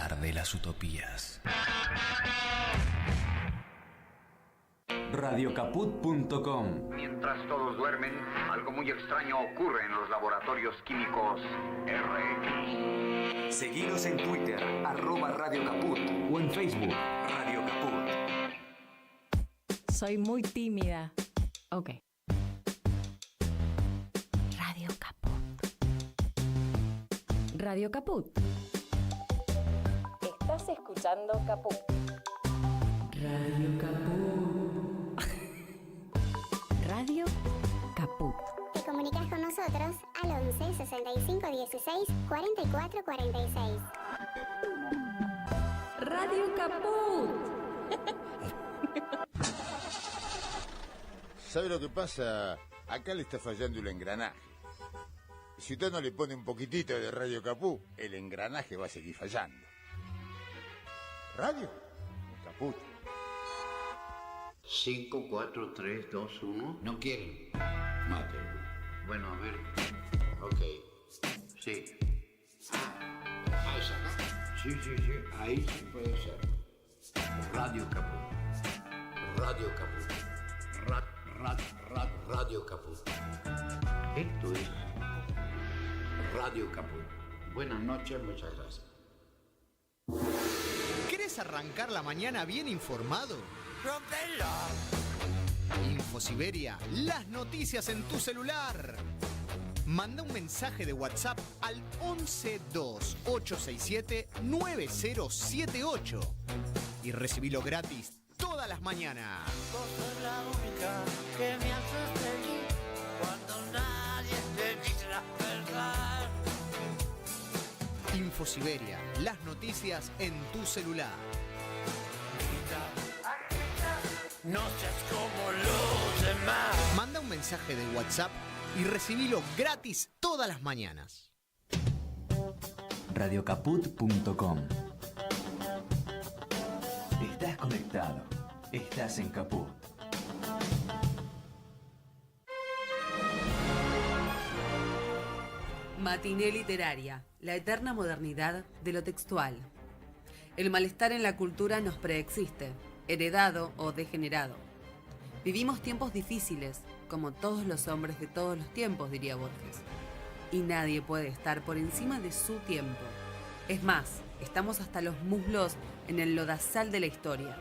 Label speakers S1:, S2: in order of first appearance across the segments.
S1: lugar de las utopías. Radiocaput.com.
S2: Mientras todos duermen, algo muy extraño ocurre en los laboratorios químicos RX.
S1: Seguinos en Twitter, @radiocaput, o en Facebook, Radio Caput.
S3: Soy muy tímida. Ok. Radio Caput. Radio Caput. Estás escuchando Caput. Radio Caput. Radio Caput.
S4: Te comunicas con nosotros al 11 65 16 44 46.
S3: Radio Caput.
S5: ¿Sabe lo que pasa? Acá le está fallando el engranaje. Si usted no le pone un poquitito de Radio Caput, el engranaje va a seguir fallando. Radio Caput.
S6: 5, 4, 3, 2, 1. ¿No quieren? Mate. Bueno, a ver. Ok. Sí. Esa, ¿no? Sí. Ahí sí puede ser. Radio Caput. Radio Caput. Radio Caput. Esto es Radio Caput. Buenas noches, muchas gracias.
S7: ¿Querés arrancar la mañana bien informado?
S8: ¡Rompelo!
S7: Infosiberia, las noticias en tu celular. Manda un mensaje de WhatsApp al 1128679078 y recibilo gratis todas las mañanas.
S8: Vos sos la única que me hace feliz cuando nadie te dice la verdad.
S7: Infosiberia, las noticias en tu celular.
S8: No seas como los demás.
S7: Manda un mensaje de WhatsApp y recibilo gratis todas las mañanas.
S1: Radiocaput.com. Estás conectado. Estás en Caput.
S9: Matiné literaria, la eterna modernidad de lo textual. El malestar en la cultura nos preexiste, heredado o degenerado. Vivimos tiempos difíciles, como todos los hombres de todos los tiempos, diría Borges. Y nadie puede estar por encima de su tiempo. Es más, estamos hasta los muslos en el lodazal de la historia.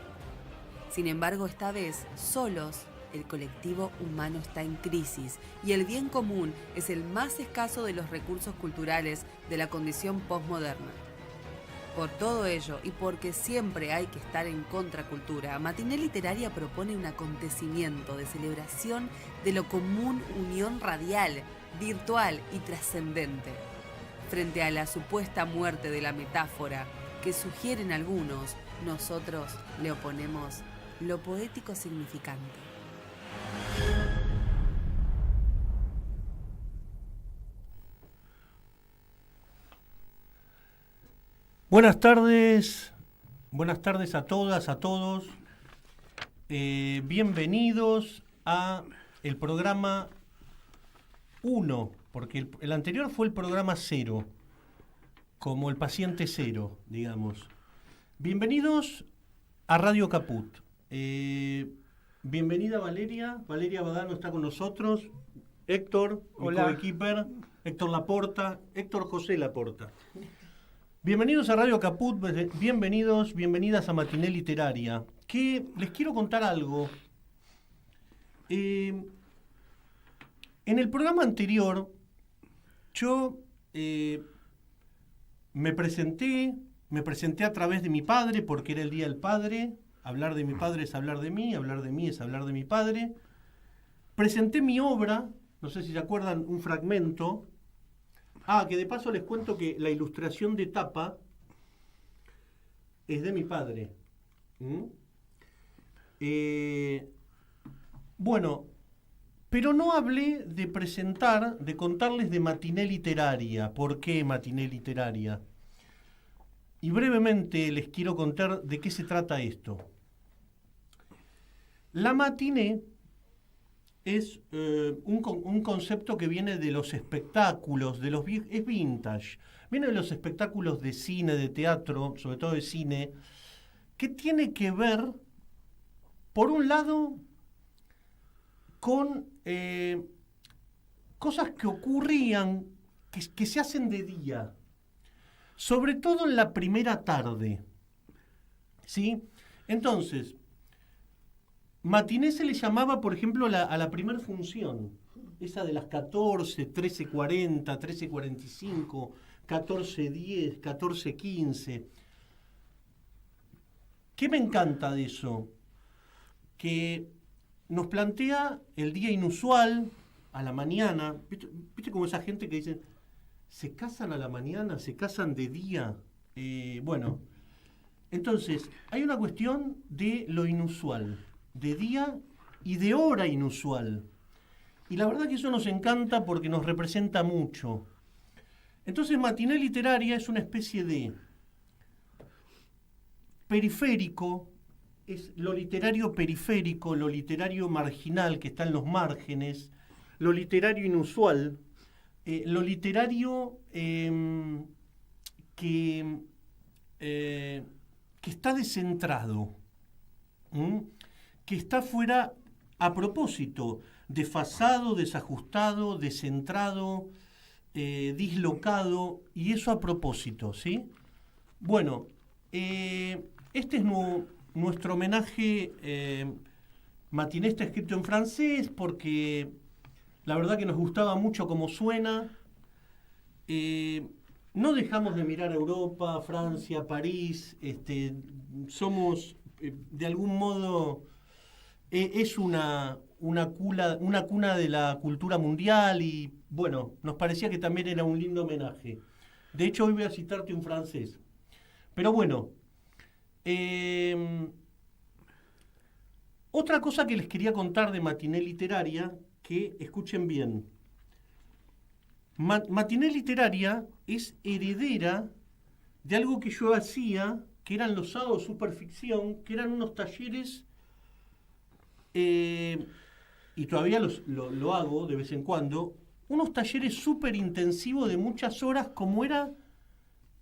S9: Sin embargo, esta vez, solos, el colectivo humano está en crisis y el bien común es el más escaso de los recursos culturales de la condición postmoderna. Por todo ello, y porque siempre hay que estar en contracultura, Matiné Literaria propone un acontecimiento de celebración de lo común, unión radial, virtual y trascendente. Frente a la supuesta muerte de la metáfora que sugieren algunos, nosotros le oponemos lo poético significante.
S10: Buenas tardes a todas, a todos. Bienvenidos a el programa 1, porque el anterior fue el programa 0, como el paciente 0, digamos. Bienvenidos a Radio Caput. Bienvenida Valeria Badano está con nosotros. Héctor, mi coequiper, Héctor Laporta, Héctor José Laporta. Bienvenidos a Radio Caput, bienvenidas a Matiné Literaria. Que les quiero contar algo. En el programa anterior, yo me presenté a través de mi padre, porque era el Día del Padre. Hablar de mi padre es hablar de mí es hablar de mi padre. Presenté mi obra, no sé si se acuerdan, un fragmento. Que de paso les cuento que la ilustración de tapa es de mi padre. Bueno, pero no hablé de presentar, de contarles de Matiné Literaria. ¿Por qué Matiné Literaria? Y brevemente les quiero contar de qué se trata esto. La matiné es un concepto que viene de los espectáculos, es vintage. viene de los espectáculos de cine, de teatro, sobre todo de cine, que tiene que ver, por un lado, con cosas que ocurrían, que se hacen de día, sobre todo en la primera tarde, ¿sí? Entonces, matiné se le llamaba, por ejemplo, a la primera función, esa de las 14, 13:40, 13:45, 14:10, 14:15. ¿Qué me encanta de eso? Que nos plantea el día inusual, a la mañana. ¿Viste como esa gente que dice, se casan a la mañana, se casan de día? Bueno, entonces, hay una cuestión de lo inusual, de día y de hora inusual. Y la verdad que eso nos encanta porque nos representa mucho. Entonces, Matiné Literaria es una especie de periférico, es lo literario periférico, lo literario marginal que está en los márgenes, lo literario inusual, lo literario que está descentrado, que está fuera a propósito, desfasado, desajustado, descentrado, dislocado, y eso a propósito, ¿sí? Bueno, este es nuestro homenaje. Matiné está escrito en francés porque la verdad que nos gustaba mucho cómo suena. No dejamos de mirar a Europa, Francia, París. Somos, de algún modo, es una cuna de la cultura mundial y, bueno, nos parecía que también era un lindo homenaje. De hecho, hoy voy a citarte un francés. Pero bueno, otra cosa que les quería contar de Matiné Literaria, que escuchen bien. Matiné Literaria es heredera de algo que yo hacía, que eran los sábados Superficción, que eran unos talleres, y todavía lo hago de vez en cuando, unos talleres súper intensivos de muchas horas, como era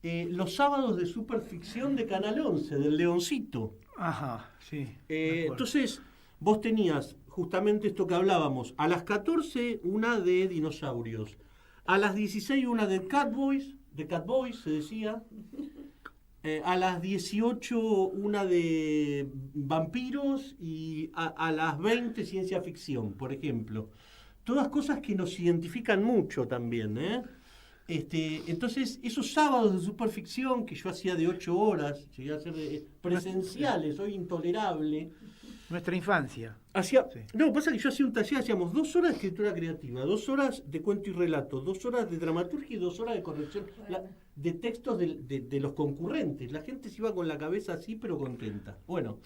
S10: los sábados de Superficción de Canal 11, del Leoncito.
S11: Ajá, sí.
S10: Entonces, vos tenías justamente esto que hablábamos, a las 14 una de dinosaurios, a las 16 una de Catboys se decía, a las 18 una de vampiros y a las 20 ciencia ficción, por ejemplo. Todas cosas que nos identifican mucho también, ¿eh? Entonces, esos sábados de Superficción que yo hacía de 8 horas, llegué a hacer presenciales, soy intolerable.
S11: Nuestra infancia.
S10: Sí. No, pasa que yo hacía un taller, hacíamos 2 horas de escritura creativa, 2 horas de cuento y relato, 2 horas de dramaturgia y 2 horas de corrección de textos de los concurrentes. La gente se iba con la cabeza así, pero contenta. Bueno,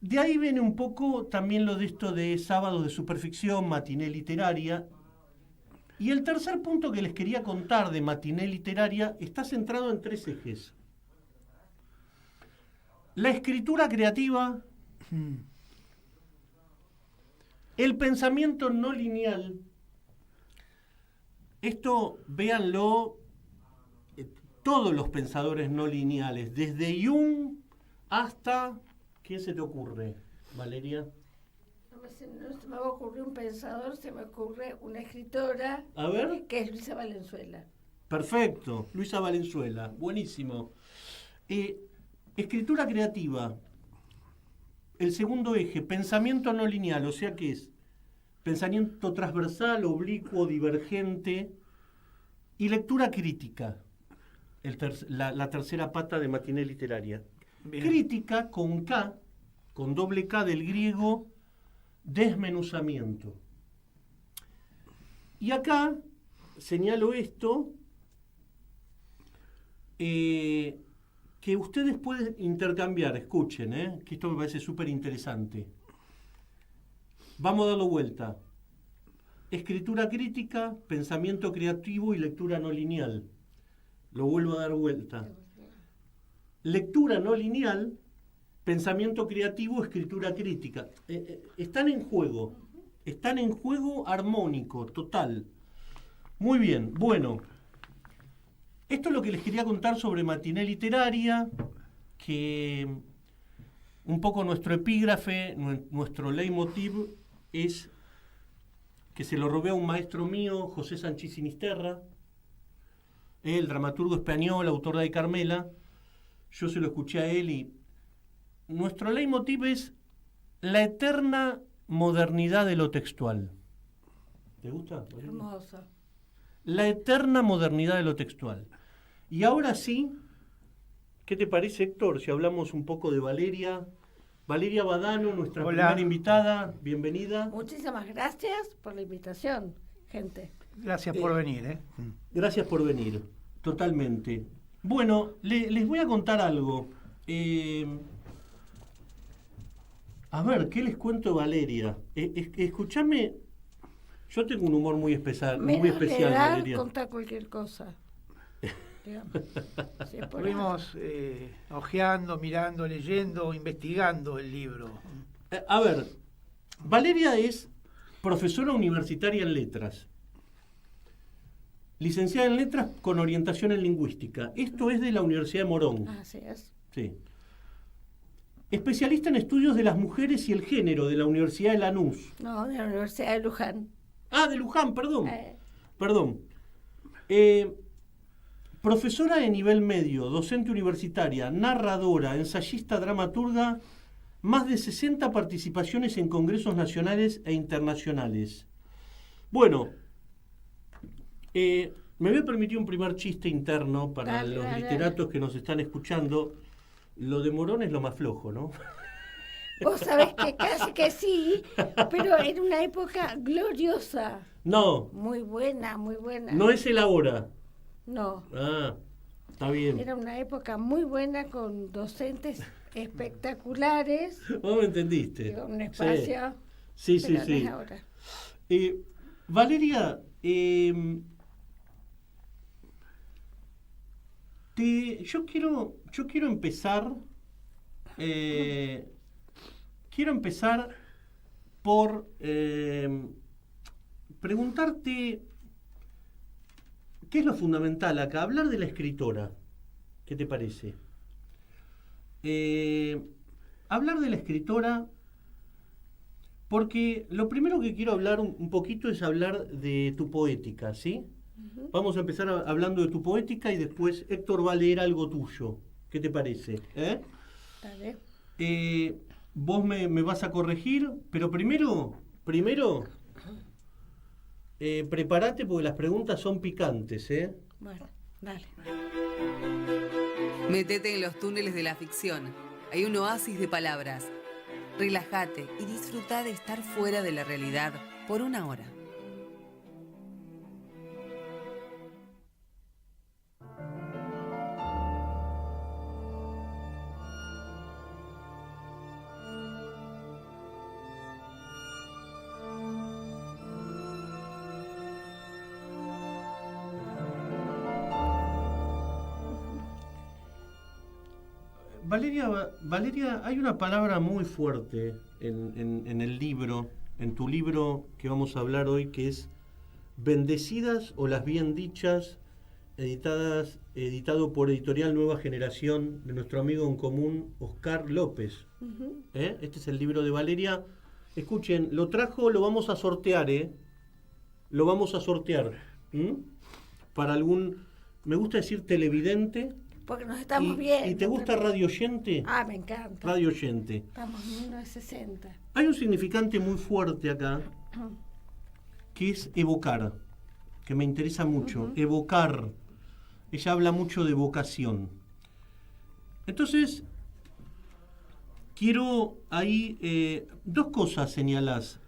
S10: de ahí viene un poco también lo de esto de sábados de Superficción, Matiné Literaria. Y el tercer punto que les quería contar de Matiné Literaria está centrado en 3 ejes. La escritura creativa, el pensamiento no lineal. Esto, véanlo, todos los pensadores no lineales, desde Jung hasta... ¿Qué se te ocurre, Valeria?
S12: No se me va a ocurrir un pensador, se me ocurre una escritora.
S10: A ver.
S12: Que es Luisa Valenzuela.
S10: Perfecto, Luisa Valenzuela, buenísimo. Escritura creativa, el segundo eje, pensamiento no lineal, o sea que es pensamiento transversal, oblicuo, divergente, y lectura crítica, la tercera pata de Matiné Literaria. Bien. Crítica con K, con doble K del griego, desmenuzamiento. Y acá señalo esto, que ustedes pueden intercambiar, escuchen, que esto me parece súper interesante. Vamos a darlo vuelta. Escritura crítica, pensamiento creativo y lectura no lineal. Lo vuelvo a dar vuelta. Lectura no lineal, pensamiento creativo, escritura crítica. Están en juego armónico, total. Muy bien, bueno. Esto es lo que les quería contar sobre Matiné Literaria, que un poco nuestro epígrafe, nuestro leitmotiv es que se lo robé a un maestro mío, José Sánchez Sinisterra, el dramaturgo español, autor de Carmela. Yo se lo escuché a él y nuestro leitmotiv es la eterna modernidad de lo textual. ¿Te gusta?
S12: Hermoso.
S10: La eterna modernidad de lo textual. Y ahora sí, ¿qué te parece, Héctor, si hablamos un poco de Valeria? Valeria Badano, nuestra primera invitada, bienvenida.
S12: Muchísimas gracias por la invitación, gente.
S11: Gracias por venir, ¿eh?
S10: Gracias por venir, totalmente. Bueno, les voy a contar algo. A ver, ¿qué les cuento de Valeria? Escúchame, yo tengo un humor muy especial, Valeria.
S12: Contar cualquier cosa.
S11: Estuvimos hojeando, mirando, leyendo, investigando el libro.
S10: A ver, Valeria es profesora universitaria en letras, licenciada en letras con orientación en lingüística. Esto es de la Universidad de Morón.
S12: Así es.
S10: Sí. Especialista en estudios de las mujeres y el género de la Universidad de Lanús.
S12: No, de la Universidad de Luján.
S10: Ah, de Luján, perdón. Perdón. Profesora de nivel medio, docente universitaria, narradora, ensayista, dramaturga, más de 60 participaciones en congresos nacionales e internacionales. Bueno, me voy a permitir un primer chiste interno para los literatos que nos están escuchando. Lo de Morón es lo más flojo, ¿no?
S12: Vos sabés que casi que sí, pero en una época gloriosa.
S10: No.
S12: Muy buena, muy buena.
S10: No es el ahora.
S12: No.
S10: Ah, está bien.
S12: Era una época muy buena con docentes espectaculares.
S10: Vos me entendiste.
S12: Con un espacio.
S10: Sí.
S12: No es ahora.
S10: Valeria, yo quiero empezar. Quiero empezar por preguntarte qué es lo fundamental acá, hablar de la escritora. ¿Qué te parece? Hablar de la escritora, porque lo primero que quiero hablar un poquito es hablar de tu poética, ¿sí? Uh-huh. Vamos a empezar hablando de tu poética y después Héctor va a leer algo tuyo. ¿Qué te parece?
S12: Dale.
S10: Vos me vas a corregir, pero primero prepárate porque las preguntas son picantes, ¿eh?
S12: Bueno, dale.
S9: Métete en los túneles de la ficción. Hay un oasis de palabras. Relájate y disfruta de estar fuera de la realidad por una hora.
S10: Valeria, hay una palabra muy fuerte en el libro, en tu libro que vamos a hablar hoy, que es Bendecidas o las bien dichas, editado por Editorial Nueva Generación de nuestro amigo en común Oscar López. Uh-huh. Este es el libro de Valeria. Escuchen, lo vamos a sortear, Lo vamos a sortear. Para algún, me gusta decir televidente.
S12: Porque nos estamos viendo.
S10: ¿Y te gusta Radio Oyente?
S12: Ah, me encanta.
S10: Radio Oyente.
S12: Estamos en 1960.
S10: Hay un significante muy fuerte acá, que es evocar, que me interesa mucho. Uh-huh. Evocar. Ella habla mucho de vocación. Entonces, quiero ahí dos cosas señalás.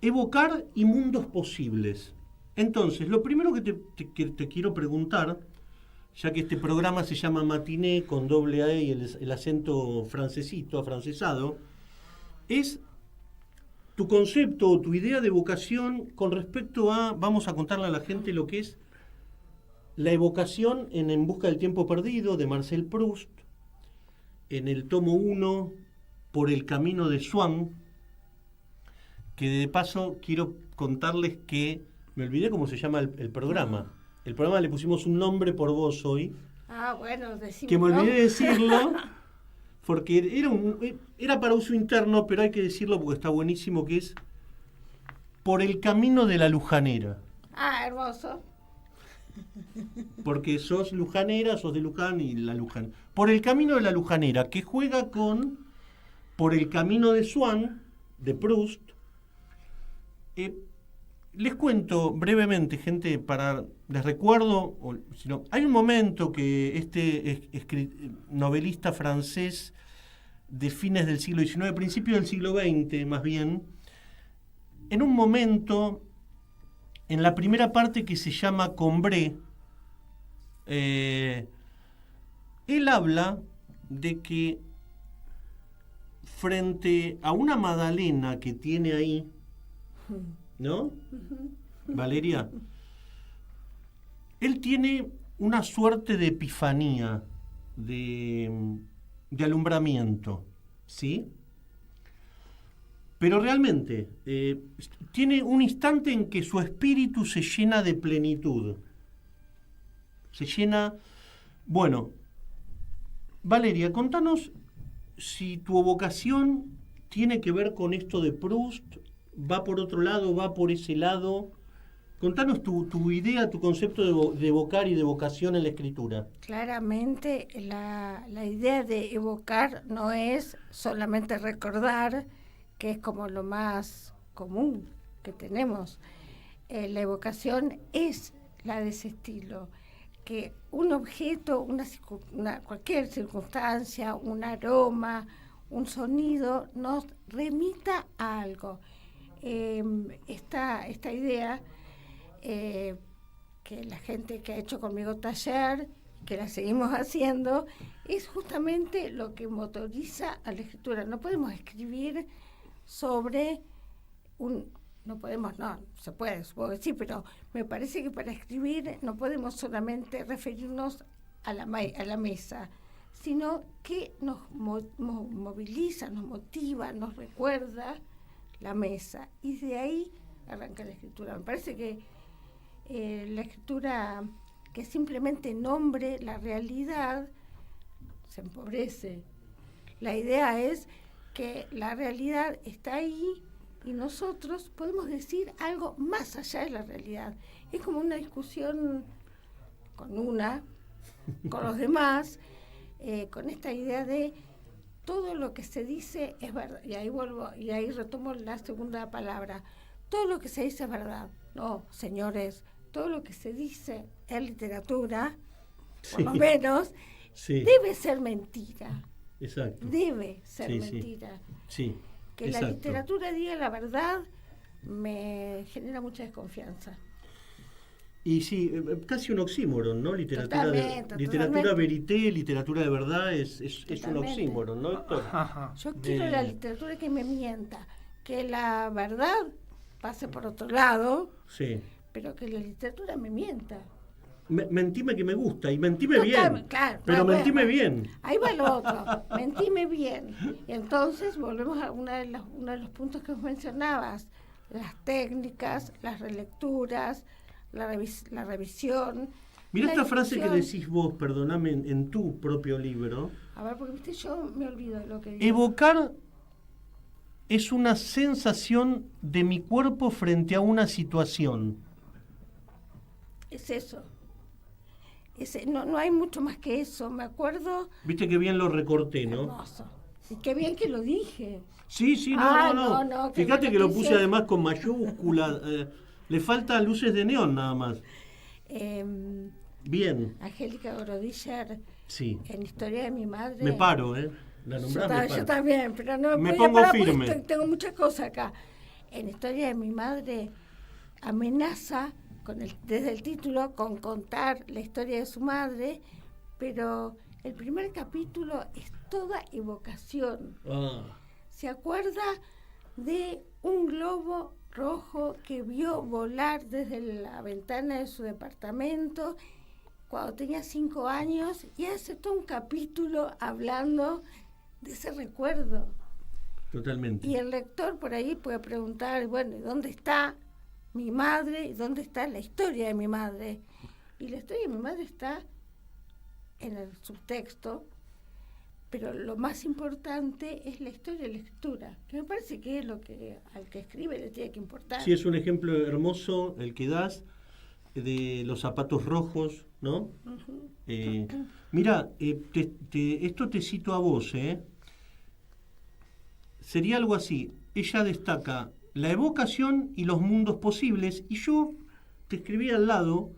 S10: Evocar y mundos posibles. Entonces, lo primero que te quiero preguntar, ya que este programa se llama Matiné con doble A y el acento francesito, afrancesado, es tu concepto o tu idea de vocación con respecto a, vamos a contarle a la gente lo que es la evocación En busca del tiempo perdido, de Marcel Proust, en el tomo 1, Por el camino de Swann, que de paso quiero contarles que me olvidé cómo se llama el programa. El programa le pusimos un nombre por vos hoy,
S12: Bueno, decimos.
S10: que me olvidé de decirlo, porque era para uso interno, pero hay que decirlo porque está buenísimo, que es Por el camino de la Lujanera.
S12: Hermoso.
S10: Porque sos lujanera, sos de Luján y la Luján. Por el camino de la Lujanera, que juega con Por el camino de Swann, de Proust. Les cuento brevemente, gente, les recuerdo, hay un momento que este novelista francés de fines del siglo XIX, principios del siglo XX más bien, en un momento, en la primera parte que se llama Combré, él habla de que frente a una magdalena que tiene ahí, ¿no? Valeria, él tiene una suerte de epifanía, de alumbramiento, ¿sí? Pero realmente tiene un instante en que su espíritu se llena de plenitud. Se llena... Bueno, Valeria, contanos si tu vocación tiene que ver con esto de Proust, va por otro lado, va por ese lado. Contanos tu idea, tu concepto de evocar y de vocación en la escritura.
S12: Claramente la idea de evocar no es solamente recordar, que es como lo más común que tenemos. La evocación es la de ese estilo, que un objeto, cualquier circunstancia, un aroma, un sonido, nos remita a algo. Esta idea que la gente que ha hecho conmigo taller, que la seguimos haciendo, es justamente lo que motoriza a la escritura. No podemos escribir sobre se puede, supongo que sí, pero me parece que para escribir no podemos solamente referirnos a la mesa, sino que nos moviliza, nos motiva, nos recuerda la mesa, y de ahí arranca la escritura. Me parece que la escritura que simplemente nombre la realidad se empobrece. La idea es que la realidad está ahí y nosotros podemos decir algo más allá de la realidad. Es como una discusión con los demás, con esta idea de todo lo que se dice es verdad. Y ahí retomo la segunda palabra. Todo lo que se dice es verdad. No, señores, todo lo que se dice en literatura, por lo menos, debe ser mentira.
S10: Exacto.
S12: Debe ser mentira.
S10: Sí.
S12: Que la literatura diga la verdad me genera mucha desconfianza.
S10: Y sí, casi un oxímoron, ¿no? Literatura verité, literatura de verdad, es un oxímoron, ¿no, Héctor?
S12: Yo quiero la literatura que me mienta, que la verdad pase por otro lado, pero que la literatura me mienta.
S10: Mentime que me gusta, y mentime bien, claro, pero mentime bien.
S12: Ahí va lo otro, mentime bien. Y entonces volvemos a uno de los puntos que mencionabas, las técnicas, las relecturas, la revisión.
S10: Mira esta frase que decís vos, perdóname, en tu propio libro.
S12: A ver, porque viste, yo me olvido de lo que digo.
S10: Evocar es una sensación de mi cuerpo frente a una situación.
S12: Es eso. No hay mucho más que eso, me acuerdo.
S10: Viste qué bien lo recorté, ¿no?
S12: Hermoso. Y qué bien que lo dije.
S10: Sí, no. Fíjate que lo puse además con mayúscula. Le faltan luces de neón nada más. Bien.
S12: Angélica Gorodischer, en Historia de mi madre.
S10: Me paro, La nombrás,
S12: yo también, pero no
S10: me pongo firme.
S12: Tengo muchas cosas acá. En Historia de mi madre amenaza desde el título con contar la historia de su madre, pero el primer capítulo es toda evocación. Se acuerda de un globo rojo que vio volar desde la ventana de su departamento cuando tenía 5 años, y hace todo un capítulo hablando de ese recuerdo.
S10: Totalmente.
S12: Y el lector por ahí puede preguntar, bueno, ¿y dónde está mi madre? ¿Y dónde está la historia de mi madre? Y la historia de mi madre está en el subtexto, pero lo más importante es la historia de la escritura, que me parece que es lo que al que escribe le tiene que importar.
S10: Sí, es un ejemplo hermoso el que das de los zapatos rojos, ¿no? Mira, esto te cito a vos, Sería algo así. Ella destaca la evocación y los mundos posibles, y yo te escribí al lado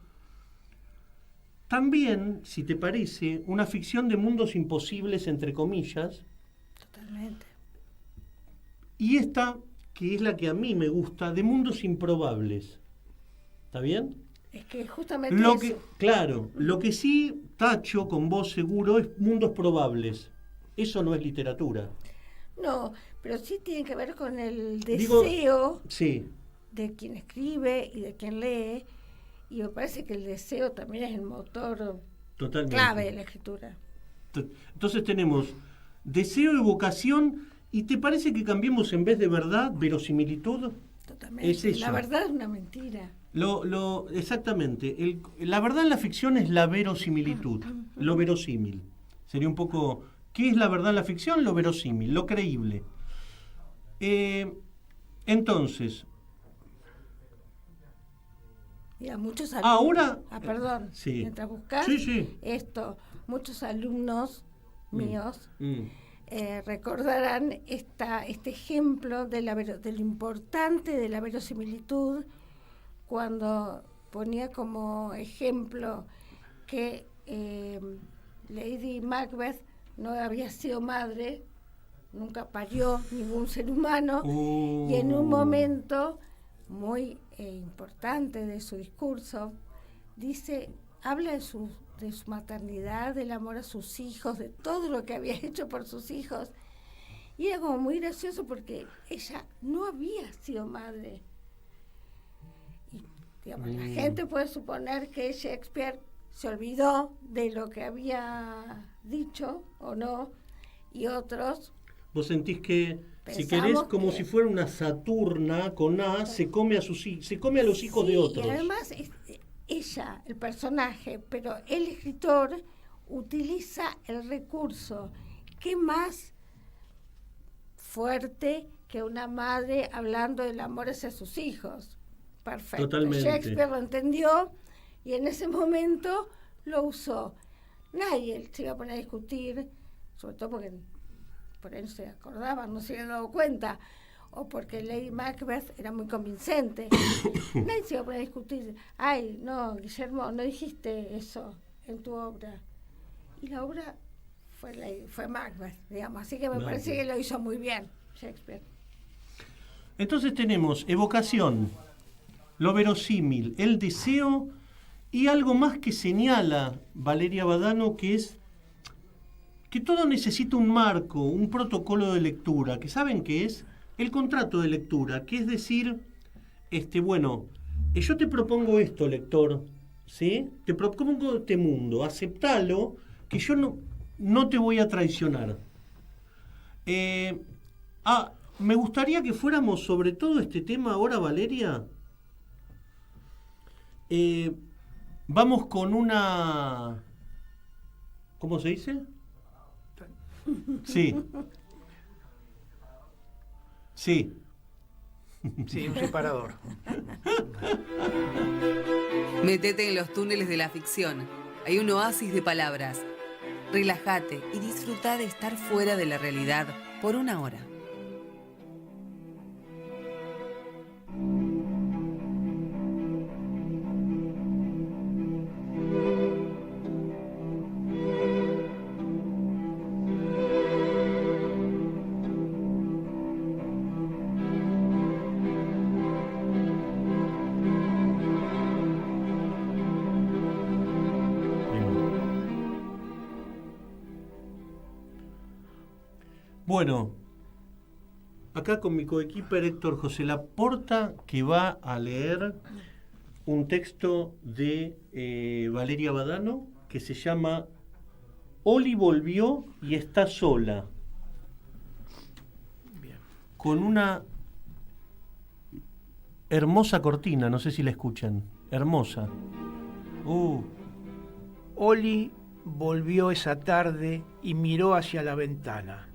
S10: también, si te parece, una ficción de mundos imposibles, entre comillas.
S12: Totalmente.
S10: Y esta, que es la que a mí me gusta, de mundos improbables. ¿Está bien?
S12: Es que justamente eso.
S10: Claro, lo que sí tacho con vos seguro es mundos probables. Eso no es literatura.
S12: No, pero sí tiene que ver con el deseo
S10: sí,
S12: de quien escribe y de quien lee. Y me parece que el deseo también es el motor clave de la escritura.
S10: Entonces tenemos deseo, evocación, ¿y te parece que cambiemos en vez de verdad, verosimilitud?
S12: Totalmente.
S10: Es eso.
S12: La verdad es una mentira.
S10: Exactamente. La verdad en la ficción es la verosimilitud, lo verosímil. Sería un poco, ¿qué es la verdad en la ficción? Lo verosímil, lo creíble. Entonces...
S12: Mira, muchos alumnos, perdón,
S10: sí.
S12: Mientras buscas esto, muchos alumnos míos recordarán este ejemplo de lo importante de la verosimilitud, cuando ponía como ejemplo que Lady Macbeth no había sido madre, nunca parió ningún ser humano, y en un momento muy importante de su discurso, habla de su maternidad, del amor a sus hijos, de todo lo que había hecho por sus hijos, y era como muy gracioso porque ella no había sido madre. Y digamos, la gente puede suponer que Shakespeare se olvidó de lo que había dicho o no, y otros...
S10: ¿Vos sentís que, si querés, como si fuera una Saturna con A, se come a los hijos de otros?
S12: Y además ella, el personaje, pero el escritor utiliza el recurso. ¿Qué más fuerte que una madre hablando del amor hacia sus hijos? Perfecto.
S10: Totalmente.
S12: Shakespeare lo entendió y en ese momento lo usó. Nadie se iba a poner a discutir, sobre todo porque por ahí no se acordaban, no se habían dado cuenta, o porque Lady Macbeth era muy convincente. Nadie se iba a poner a discutir, ay, no, Guillermo, no dijiste eso en tu obra. Y la obra fue Macbeth, digamos, así que me parece que lo hizo muy bien Shakespeare.
S10: Entonces tenemos evocación, lo verosímil, el deseo y algo más que señala Valeria Badano, que es que todo necesita un marco, un protocolo de lectura, que ¿saben qué es? El contrato de lectura, que es decir, yo te propongo esto, lector, ¿sí? Te propongo este mundo, aceptalo, que yo no te voy a traicionar. Me gustaría que fuéramos sobre todo este tema ahora, Valeria. Vamos con una... ¿Cómo se dice? Sí. Sí.
S11: Sí, un separador.
S9: Métete en los túneles de la ficción. Hay un oasis de palabras. Relájate y disfruta de estar fuera de la realidad por una hora.
S10: Bueno, acá con mi coequiper Héctor José Laporta, que va a leer un texto de Valeria Badano que se llama Oli volvió y está sola.
S11: Bien.
S10: Con una hermosa cortina, no sé si la escuchan, hermosa.
S11: Oli volvió esa tarde y miró hacia la ventana.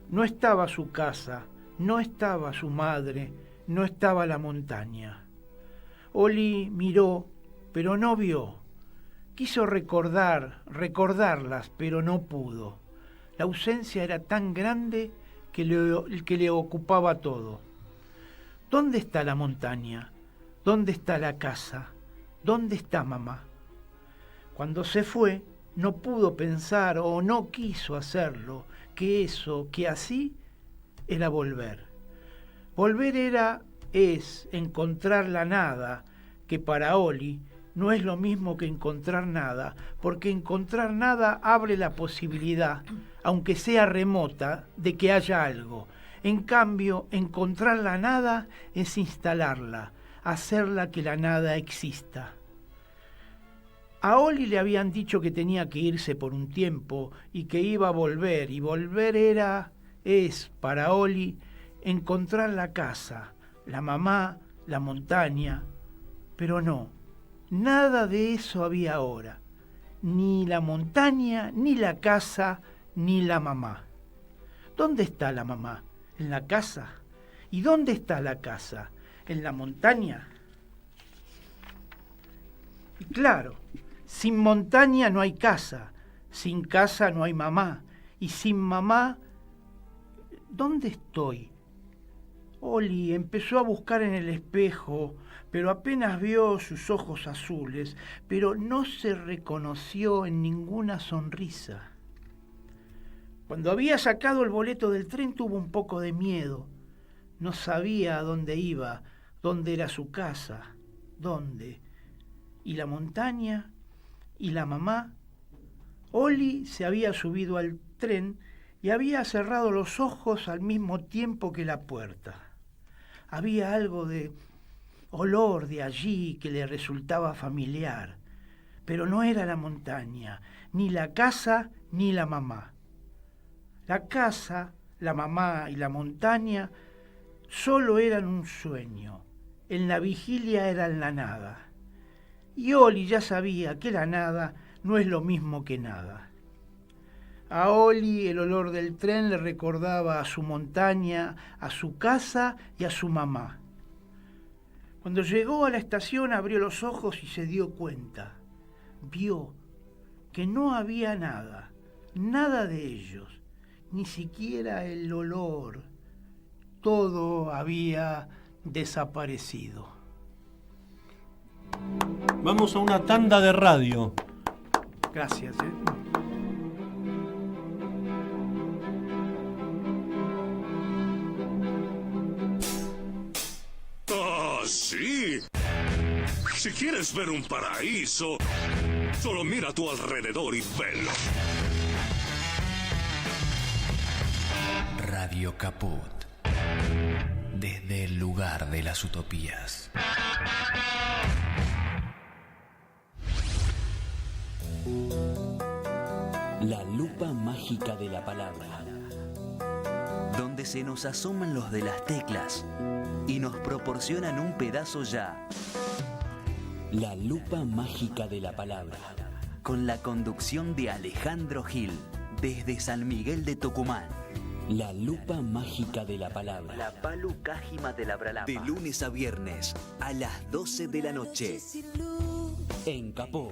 S11: No estaba su casa, no estaba su madre, no estaba la montaña. Oli miró, pero no vio. Quiso recordarlas, pero no pudo. La ausencia era tan grande que le ocupaba todo. ¿Dónde está la montaña? ¿Dónde está la casa? ¿Dónde está mamá? Cuando se fue, no pudo pensar o no quiso hacerlo, que así era volver. Volver es encontrar la nada, que para Oli no es lo mismo que encontrar nada, porque encontrar nada abre la posibilidad, aunque sea remota, de que haya algo. En cambio, encontrar la nada es instalarla, hacerla que la nada exista. A Oli le habían dicho que tenía que irse por un tiempo y que iba a volver, y volver es para Oli encontrar la casa, la mamá, la montaña, pero no, nada de eso había ahora, ni la montaña, ni la casa, ni la mamá. ¿Dónde está la mamá? ¿En la casa? ¿Y dónde está la casa? ¿En la montaña? Y claro, sin montaña no hay casa, sin casa no hay mamá, y sin mamá, ¿dónde estoy? Oli empezó a buscar en el espejo, pero apenas vio sus ojos azules, pero no se reconoció en ninguna sonrisa. Cuando había sacado el boleto del tren tuvo un poco de miedo. No sabía a dónde iba, dónde era su casa, dónde. ¿Y la montaña? ¿Y la mamá? Oli se había subido al tren y había cerrado los ojos al mismo tiempo que la puerta. Había algo de olor de allí que le resultaba familiar, pero no era la montaña, ni la casa, ni la mamá. La casa, la mamá y la montaña solo eran un sueño. En la vigilia eran la nada. Y Oli ya sabía que la nada no es lo mismo que nada. A Oli el olor del tren le recordaba a su montaña, a su casa y a su mamá. Cuando llegó a la estación abrió los ojos y se dio cuenta. Vio que no había nada, nada de ellos, ni siquiera el olor. Todo había desaparecido.
S10: Vamos a una tanda de radio.
S11: Gracias.
S13: ¡Ah, sí! Si quieres ver un paraíso, solo mira a tu alrededor y velo.
S14: Radio Caput. Desde el lugar de las utopías. La lupa mágica de la palabra. Donde se nos asoman los de las teclas y nos proporcionan un pedazo ya. La lupa mágica de la palabra. Con la conducción de Alejandro Gil, desde San Miguel de Tucumán. La lupa mágica de la palabra. La palu cájima de la bralapa. De lunes a viernes a las 12 de la noche. En Capó.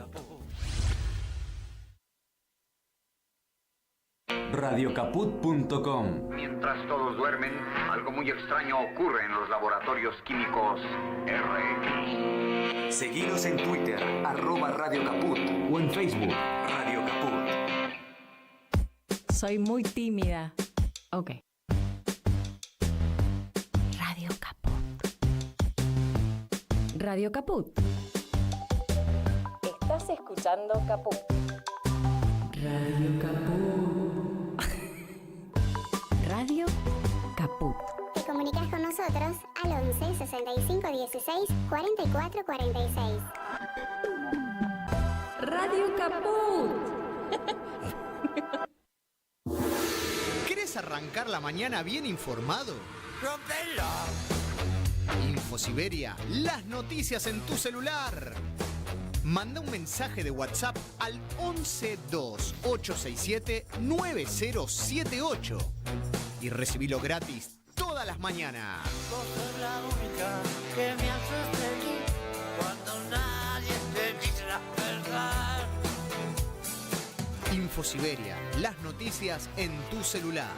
S1: Radiocaput.com.
S2: Mientras todos duermen, algo muy extraño ocurre en los laboratorios químicos RX.
S1: Seguinos en Twitter, @Radio Caput, o en Facebook, Radio Caput.
S3: Soy muy tímida. Ok. Radio Caput. Radio Caput. Estás escuchando Caput. Radio Caput. Radio Caput.
S4: Te comunicas con nosotros al 11 65 16 44 46.
S3: Radio Caput.
S7: ¿Querés arrancar la mañana bien informado? Infosiberia, las noticias en tu celular. Manda un mensaje de WhatsApp al 1128679078 y recibilo gratis todas las mañanas.
S8: Vos sos la única que me hace feliz cuando nadie te dice la verdad.
S7: InfoSiberia, las noticias en tu celular.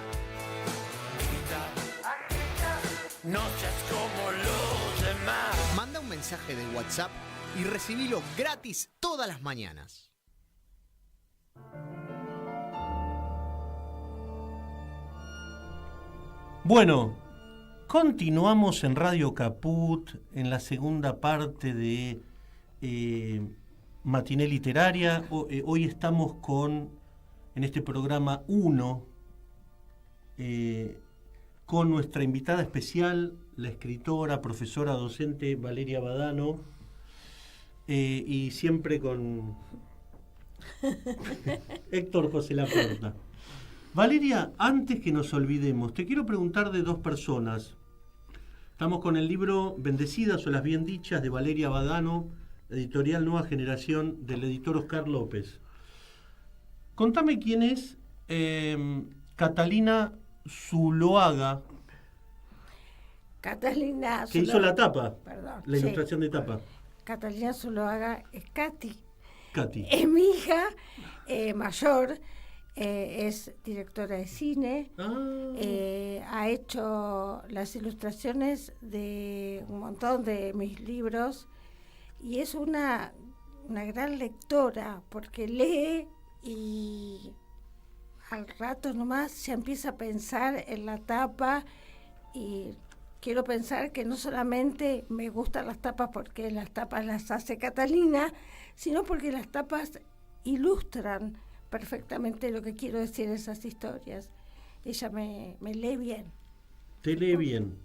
S8: No seas como los demás.
S7: Manda un mensaje de WhatsApp y recibilo gratis todas las mañanas.
S10: Bueno, continuamos en Radio Caput, en la segunda parte de Matiné Literaria. Hoy estamos en este programa 1, con nuestra invitada especial, la escritora, profesora, docente Valeria Badano, y siempre con Héctor José Laporta. Valeria, antes que nos olvidemos, te quiero preguntar de dos personas. Estamos con el libro Bendecidas o las bien dichas de Valeria Badano, editorial Nueva Generación, del editor Oscar López. Contame quién es Catalina Zuloaga.
S12: Catalina
S10: Que hizo la tapa,
S12: perdón,
S10: la ilustración de tapa.
S12: Catalina Zuloaga es Katy.
S10: Katy.
S12: Es mi hija mayor, es directora de cine, ha hecho las ilustraciones de un montón de mis libros y es una gran lectora porque lee y al rato nomás ya empieza a pensar en la tapa y quiero pensar que no solamente me gustan las tapas porque las tapas las hace Catalina, sino porque las tapas ilustran perfectamente lo que quiero decir en esas historias. Ella me lee bien.
S10: Te lee bien.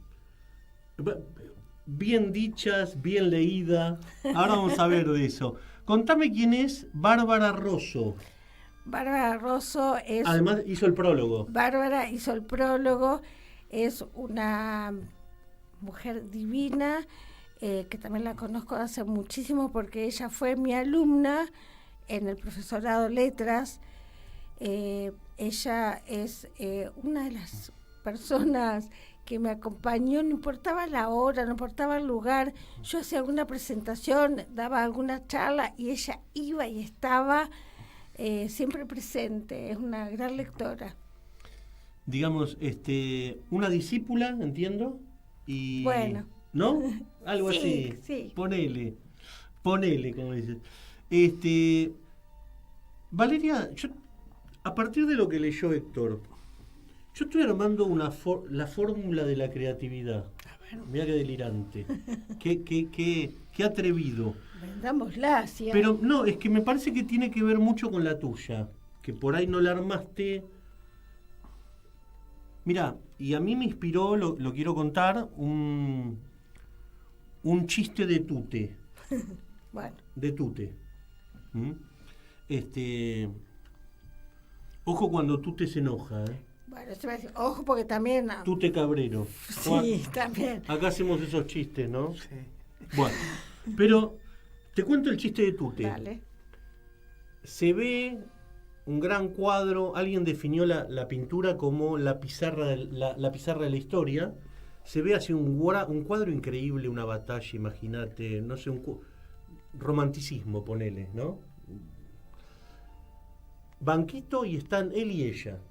S10: Bien dichas, bien leída. Ahora vamos a ver de eso. Contame quién es Bárbara Rosso.
S12: Bárbara Rosso es...
S10: Además hizo el prólogo.
S12: Bárbara hizo el prólogo. Es una mujer divina, que también la conozco hace muchísimo porque ella fue mi alumna en el profesorado Letras. Ella es una de las personas que me acompañó, no importaba la hora, no importaba el lugar. Yo hacía alguna presentación, daba alguna charla y ella iba y estaba siempre presente. Es una gran lectora.
S10: Digamos, una discípula, entiendo, y...
S12: Bueno.
S10: ¿No? Algo
S12: Sí,
S10: así.
S12: sí.
S10: Ponele, como dices. Valeria, yo, a partir de lo que leyó Héctor, yo estoy armando la fórmula de la creatividad. Mira qué delirante. Qué atrevido.
S12: Vendámosla, sí.
S10: Pero no, es que me parece que tiene que ver mucho con la tuya, que por ahí no la armaste. Mirá, y a mí me inspiró, lo quiero contar, un chiste de Tute.
S12: Bueno.
S10: De Tute. Ojo cuando Tute se enoja, ¿eh?
S12: Bueno, se me dice, ojo porque también...
S10: Tute Cabrero.
S12: Sí, también.
S10: Acá hacemos esos chistes, ¿no? Sí. Bueno, pero te cuento el chiste de Tute.
S12: Dale.
S10: Se ve un gran cuadro, alguien definió la pintura como la pizarra de la historia. Se ve así un cuadro increíble, una batalla, imagínate, no sé, romanticismo, ponele, ¿no? Banquito y están él y ella.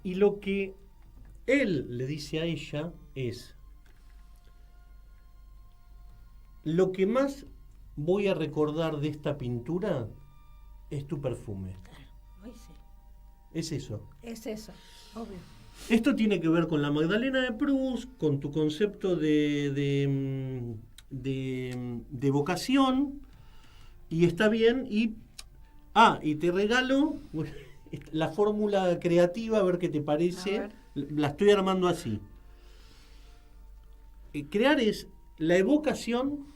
S10: Y lo que él le dice a ella es: lo que más voy a recordar de esta pintura es tu perfume.
S12: Ay, sí.
S10: Es eso.
S12: Es eso, obvio.
S10: Esto tiene que ver con la Magdalena de Proust, con tu concepto de vocación, y está bien. Y te regalo la fórmula creativa, a ver qué te parece. La estoy armando así. Crear es la evocación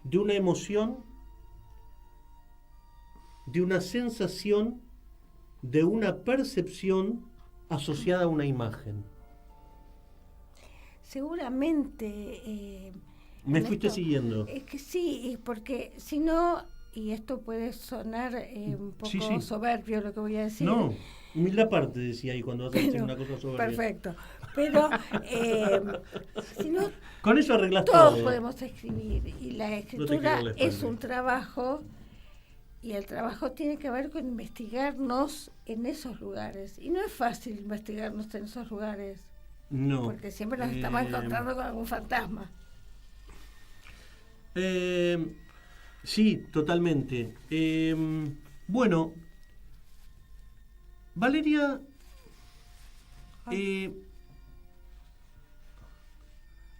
S10: de una emoción, de una sensación, de una percepción asociada a una imagen.
S12: Seguramente
S10: Me
S12: en
S10: fuiste
S12: esto.
S10: siguiendo.
S12: Es que sí, porque si no, y esto puede sonar un poco
S10: Sí, sí.
S12: soberbio lo que voy a decir.
S10: No, humildad aparte decía ahí cuando vas a decir
S12: Pero,
S10: una cosa soberbia.
S12: perfecto. Pero si no,
S10: Con eso arreglas
S12: todos
S10: todo.
S12: podemos escribir y la escritura
S10: quiero la espalda.
S12: es un trabajo y el trabajo tiene que ver con investigarnos en esos lugares. Y no es fácil investigarnos en esos lugares.
S10: No.
S12: Porque siempre nos estamos encontrando con algún fantasma.
S10: Sí, totalmente. Bueno, Valeria,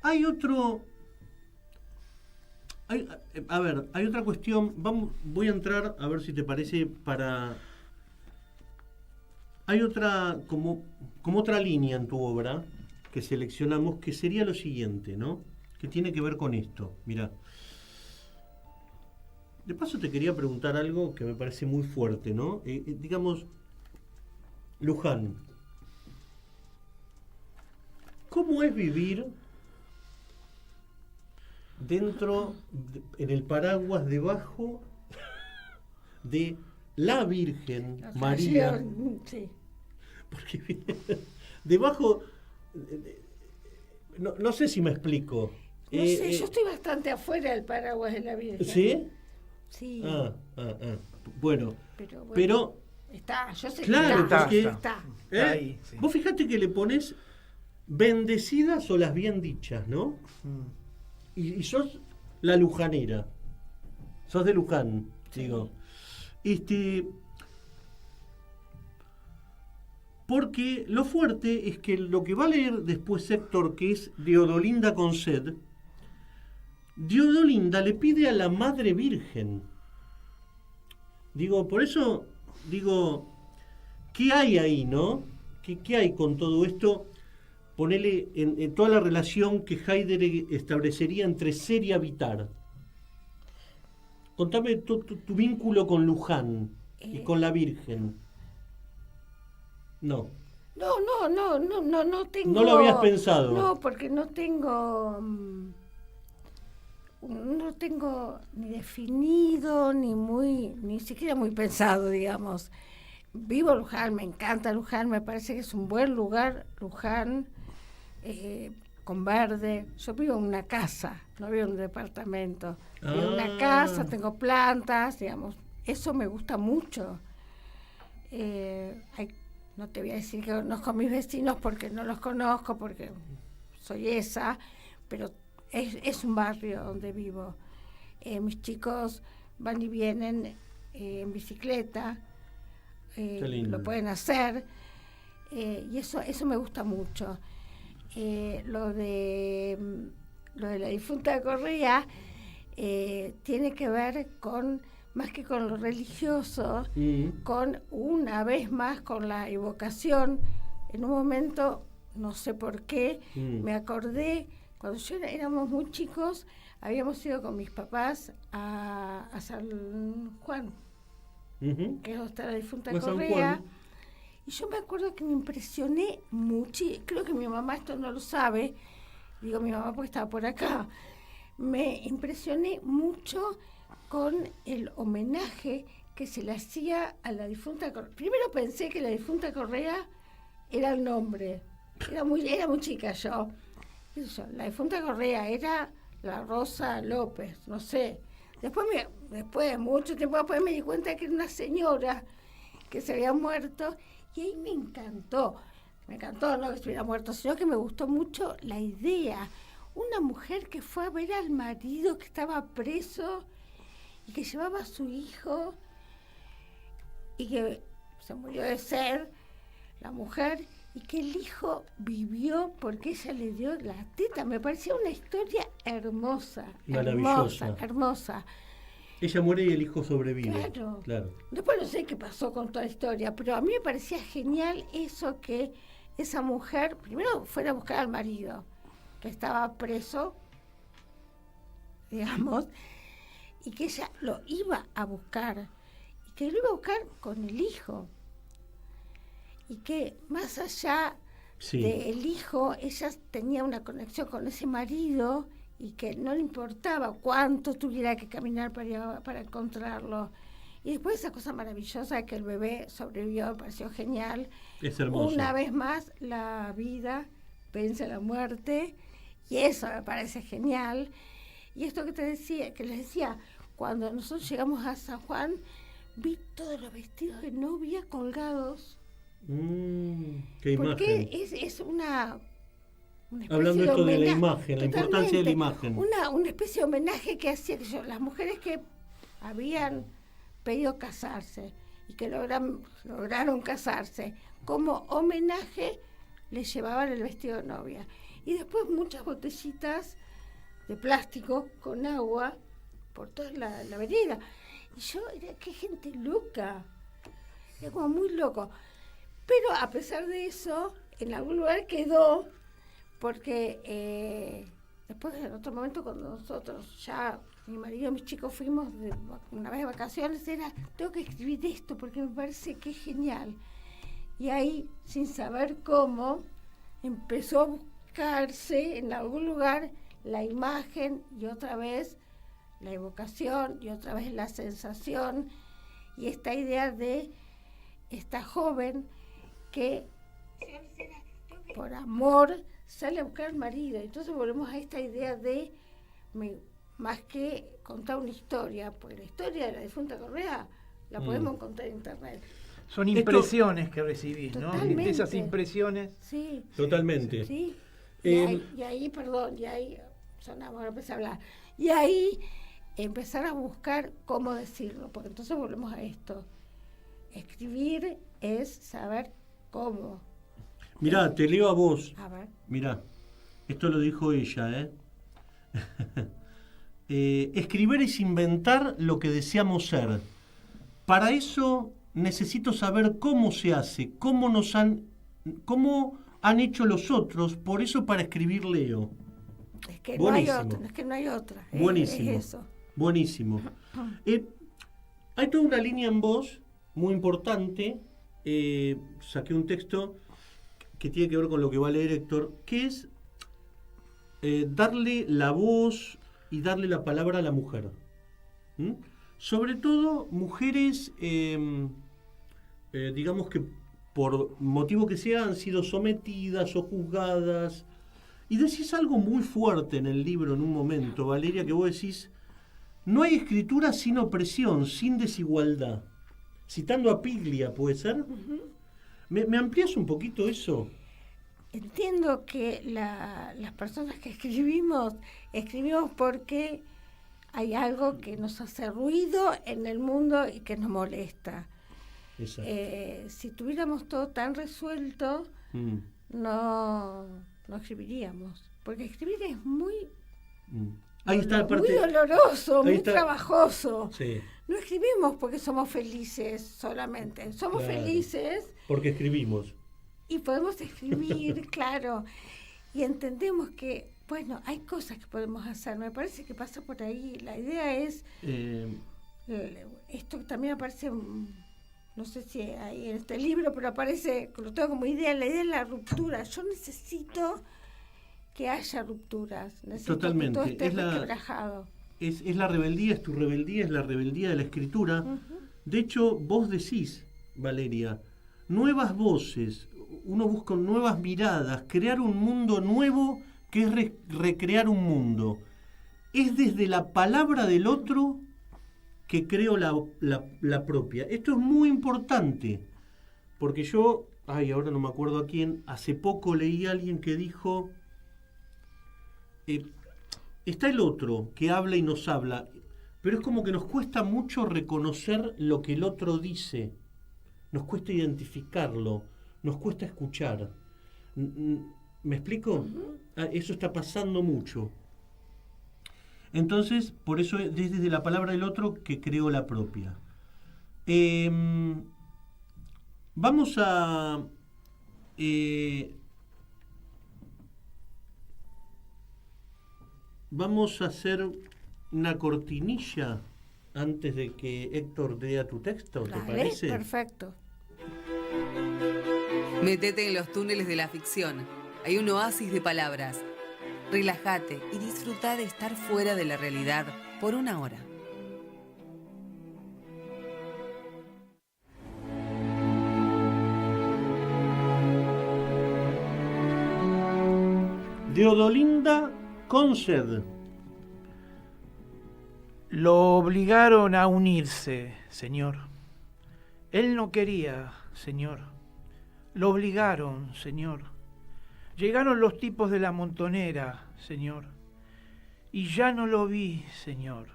S10: hay otro... hay otra cuestión. Voy a entrar, a ver si te parece, para... Hay otra, como otra línea en tu obra que seleccionamos, que sería lo siguiente, ¿no? Que tiene que ver con esto. Mirá. De paso te quería preguntar algo que me parece muy fuerte, ¿no? Digamos, Luján. ¿Cómo es vivir dentro, en el paraguas, debajo de la Virgen María?
S12: Sí.
S10: Porque debajo, no sé si me explico.
S12: No sé, yo estoy bastante afuera del paraguas de la Virgen.
S10: ¿Sí?
S12: Sí.
S10: Bueno,
S12: Pero está, yo sé
S10: claro,
S12: que
S10: porque
S12: está.
S11: Ahí, sí.
S10: Vos fijate que le pones bendecidas o las bien dichas, ¿no? Y sos la lujanera. Sos de Luján, digo. Porque lo fuerte es que lo que va a leer después Héctor, que es de Odolinda Conced, de Odolinda le pide a la Madre Virgen. Digo, por eso digo, ¿qué hay ahí, no? ¿Qué hay con todo esto? Ponele en toda la relación que Heidegger establecería entre ser y habitar. Contame tu vínculo con Luján y con la Virgen. No.
S12: No tengo.
S10: No lo habías pensado.
S12: No, porque no tengo ni definido, ni siquiera muy pensado, digamos. Vivo Luján, me encanta Luján, me parece que es un buen lugar, Luján, con verde. Yo vivo en una casa, no vivo en un departamento. Vivo en una casa, tengo plantas, digamos. Eso me gusta mucho. No te voy a decir que conozco a mis vecinos porque no los conozco, porque soy esa, pero es un barrio donde vivo. Mis chicos van y vienen en bicicleta, lo pueden hacer, y eso me gusta mucho. Lo de la difunta Correa tiene que ver con, más que con lo religioso, con una vez más con la evocación. En un momento, no sé por qué, me acordé, cuando éramos muy chicos, habíamos ido con mis papás a San Juan, que es donde está la difunta Correa, y yo me acuerdo que me impresioné mucho, creo que mi mamá esto no lo sabe, digo mi mamá porque estaba por acá, me impresioné mucho con el homenaje que se le hacía a la difunta Correa. Primero pensé que la difunta Correa era el nombre, era muy chica yo. La difunta Correa era la Rosa López, no sé. Después de mucho tiempo después me di cuenta que era una señora que se había muerto, y ahí me encantó no que se hubiera muerto, sino que me gustó mucho la idea. Una mujer que fue a ver al marido que estaba preso y que llevaba a su hijo y que se murió de sed, la mujer, y que el hijo vivió porque ella le dio la teta. Me parecía una historia hermosa,
S10: maravillosa,
S12: hermosa.
S10: Ella muere y el hijo sobrevive.
S12: Claro. Después no sé qué pasó con toda la historia, pero a mí me parecía genial eso, que esa mujer primero fuera a buscar al marido, que estaba preso, digamos, y que ella lo iba a buscar, y que lo iba a buscar con el hijo, y que más allá del hijo, ella tenía una conexión con ese marido, y que no le importaba cuánto tuviera que caminar para encontrarlo. Y después esa cosa maravillosa de que el bebé sobrevivió, me pareció genial.
S10: Es hermoso.
S12: Una vez más, la vida vence a la muerte, y eso me parece genial. Y esto que les decía, cuando nosotros llegamos a San Juan, vi todos los vestidos de novia colgados.
S10: Qué
S12: porque
S10: imagen.
S12: es una
S10: Hablando esto de la imagen, la
S12: totalmente,
S10: importancia de la imagen.
S12: Una especie de homenaje que hacía las mujeres que habían pedido casarse y que lograron casarse, como homenaje les llevaban el vestido de novia. Y después muchas botellitas de plástico con agua por toda la avenida. Y yo, qué gente loca, era como muy loco. Pero a pesar de eso, en algún lugar quedó, porque después en otro momento cuando nosotros ya, mi marido y mis chicos fuimos una vez de vacaciones, tengo que escribir esto porque me parece que es genial. Y ahí, sin saber cómo, empezó a buscarse en algún lugar la imagen y otra vez la evocación y otra vez la sensación y esta idea de esta joven que por amor sale a buscar al marido. Entonces volvemos a esta idea de más que contar una historia, porque la historia de la difunta Correa la podemos contar en internet.
S11: Son impresiones que recibís, ¿no?
S12: Totalmente.
S11: Esas impresiones.
S12: Sí.
S10: Totalmente.
S12: Sí. Y ahí sonamos, ahora empecé a hablar. Y ahí empezar a buscar cómo decirlo, porque entonces volvemos a esto. Escribir es saber cómo.
S10: Mirá, te leo a vos.
S12: A ver.
S10: Mirá, esto lo dijo ella, escribir es inventar lo que deseamos ser. Para eso necesito saber cómo se hace, cómo han hecho los otros, por eso para escribir leo.
S12: Es que
S10: buenísimo.
S12: no hay otra.
S10: Buenísimo.
S12: Es eso.
S10: Buenísimo. Hay toda una línea en voz muy importante. Saqué un texto que tiene que ver con lo que va a leer Héctor, que es darle la voz y darle la palabra a la mujer. Sobre todo mujeres, digamos que por motivo que sea, han sido sometidas o juzgadas. Y decís algo muy fuerte en el libro en un momento, Valeria, que vos decís, no hay escritura sin opresión, sin desigualdad. Citando a Piglia, ¿puede ser?
S12: Uh-huh.
S10: ¿Me amplías un poquito eso?
S12: Entiendo que las personas que escribimos porque hay algo que nos hace ruido en el mundo y que nos molesta. Si tuviéramos todo tan resuelto, no escribiríamos. Porque escribir es muy,
S10: Ahí está la parte,
S12: muy doloroso, muy
S10: está,
S12: trabajoso.
S10: Sí.
S12: No escribimos porque somos felices solamente. Somos felices
S10: porque escribimos.
S12: Y podemos escribir, claro. Y entendemos que, bueno, hay cosas que podemos hacer. Me parece que pasa por ahí. La idea es... esto también aparece, no sé si ahí en este libro, pero aparece, lo tengo como idea, la idea de la ruptura. Yo necesito que haya rupturas. Necesito
S10: Totalmente.
S12: que todo esté resquebrajado.
S10: Es la rebeldía, es tu rebeldía, es la rebeldía de la escritura. De hecho, vos decís, Valeria, nuevas voces, uno busca nuevas miradas, crear un mundo nuevo que es recrear un mundo. Es desde la palabra del otro que creo la propia. Esto es muy importante, porque yo, ahora no me acuerdo a quién, hace poco leí a alguien que dijo, está el otro que habla y nos habla, pero es como que nos cuesta mucho reconocer lo que el otro dice, nos cuesta identificarlo, nos cuesta escuchar. ¿Me explico? Eso está pasando mucho. Entonces, por eso es desde la palabra del otro que creo la propia. Vamos a... vamos a hacer una cortinilla antes de que Héctor lea tu texto, ¿te parece?
S12: Perfecto.
S9: Métete en los túneles de la ficción. Hay un oasis de palabras. Relájate y disfruta de estar fuera de la realidad por una hora.
S10: Deodolinda Conced.
S11: Lo obligaron a unirse, señor. Él no quería, señor. Lo obligaron, señor. Llegaron los tipos de la montonera, señor. Y ya no lo vi, señor.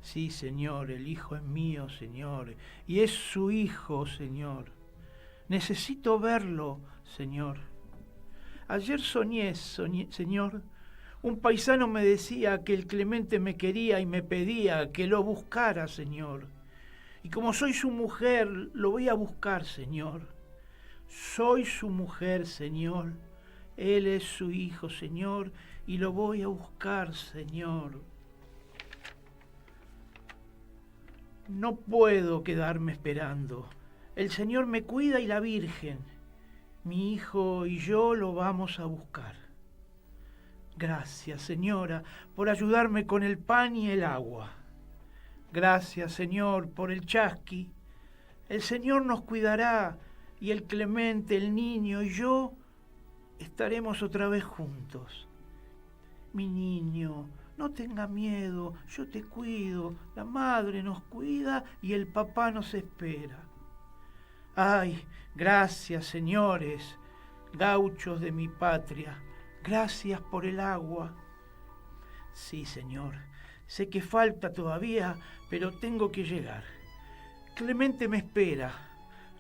S11: Sí, señor, el hijo es mío, señor. Y es su hijo, señor. Necesito verlo, señor. Ayer soñé, señor. Un paisano me decía que el Clemente me quería y me pedía que lo buscara, señor. Y como soy su mujer, lo voy a buscar, señor. Soy su mujer, señor. Él es su hijo, señor, y lo voy a buscar, señor. No puedo quedarme esperando. El Señor me cuida y la Virgen. Mi hijo y yo lo vamos a buscar. Gracias, señora, por ayudarme con el pan y el agua. Gracias, Señor, por el chasqui. El Señor nos cuidará y el Clemente, el niño y yo estaremos otra vez juntos. Mi niño, no tenga miedo, yo te cuido, la madre nos cuida y el papá nos espera. Ay, gracias, señores, gauchos de mi patria, gracias por el agua. Sí, señor, sé que falta todavía, pero tengo que llegar. Clemente me espera,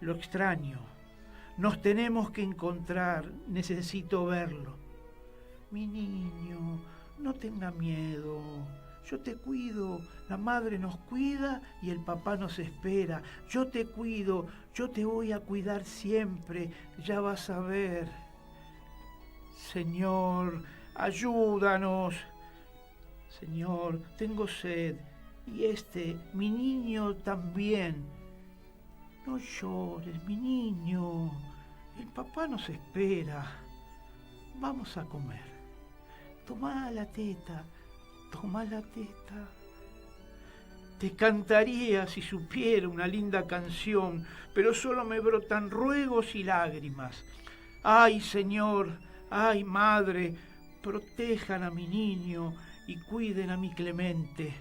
S11: lo extraño. Nos tenemos que encontrar, necesito verlo. Mi niño, no tenga miedo, yo te cuido, la madre nos cuida y el papá nos espera. Yo te cuido, yo te voy a cuidar siempre, ya vas a ver. Señor, ayúdanos. Señor, tengo sed y mi niño también. No llores, mi niño. El papá nos espera. Vamos a comer. Tomá la teta. Tomá la teta. Te cantaría si supiera una linda canción, pero solo me brotan ruegos y lágrimas. Ay, Señor, ay, Madre, protejan a mi niño y cuiden a mi Clemente.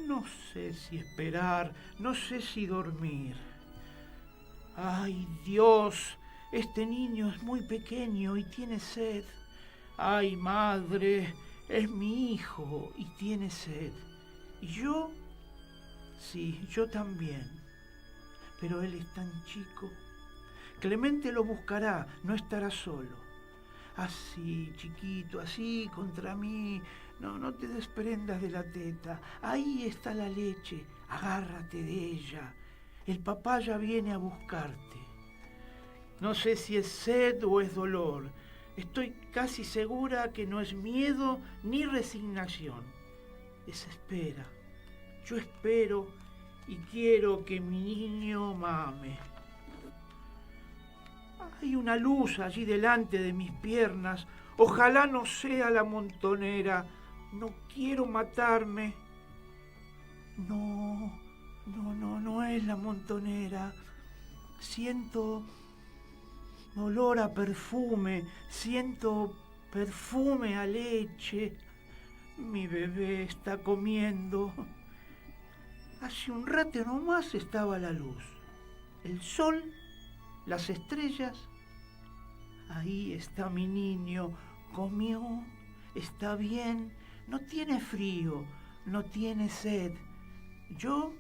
S11: No sé si esperar, no sé si dormir. Ay, Dios, este niño es muy pequeño y tiene sed. Ay, madre, es mi hijo y tiene sed. ¿Y yo? Sí, yo también. Pero él es tan chico. Clemente lo buscará, no estará solo. Así, chiquito, así, contra mí. No te desprendas de la teta. Ahí está la leche. Agárrate de ella. El papá ya viene a buscarte. No sé si es sed o es dolor. Estoy casi segura que no es miedo ni resignación. Es espera. Yo espero y quiero que mi niño mame. Hay una luz allí delante de mis piernas. Ojalá no sea la montonera. No quiero matarme. No es la montonera. Siento olor a perfume, siento perfume a leche. Mi bebé está comiendo. Hace un rato nomás estaba la luz, el sol, las estrellas. Ahí está mi niño, comió, está bien, no tiene frío, no tiene sed. Yo,